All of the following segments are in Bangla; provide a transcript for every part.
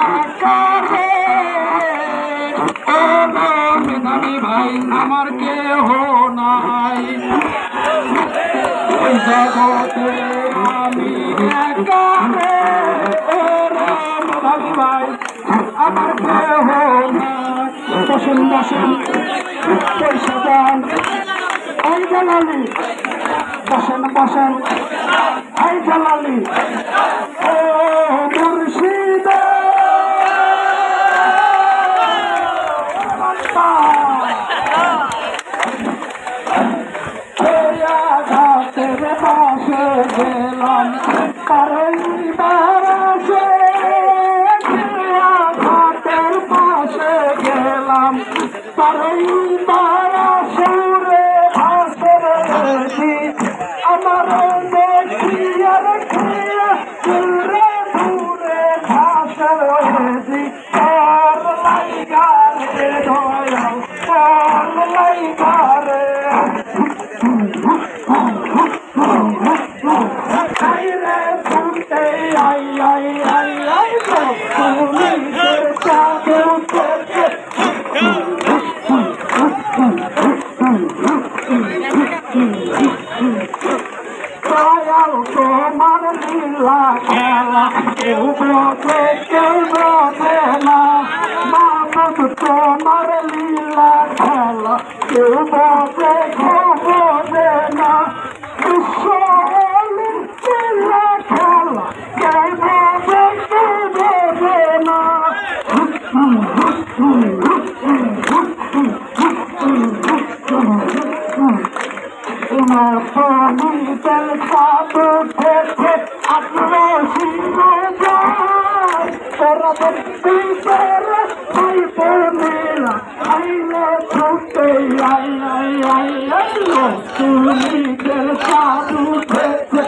একারে ও মেধাবী ভাই আমার কেহ নাই ওই জগতে আমি একারে ও মেধাবী ভাই আমার কেহ নাই বসেন বসেন পয়সা দেন এই জালালি বসেন বসেন এই জালালি ও মুর্শিদ ঘাটের পাশে গেলাম ঘাটের পাশে গেলাম সুরে হাসর আমার দেখিয়ার খেয়া সুরে সুরে ভাসর লাইগারে দয়াল লাইগারে তোমার লীলা খেলা কেউ বোঝে কেউ বোঝে না মানব তোমার লীলা খেলা কেউ বোঝে কেউ বোঝে না বিশ্ব লীলা খেলা কেউ বোঝে কেউ বোঝে না পনিতের সাধু থেকে তোরা দেখতে পনিরা আইলে ছুটে আইলো পনিতের সাধু থেকে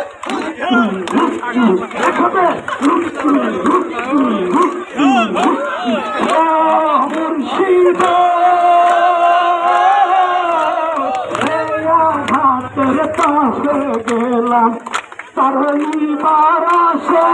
মুর্শিদ গেলাম তার বারাসে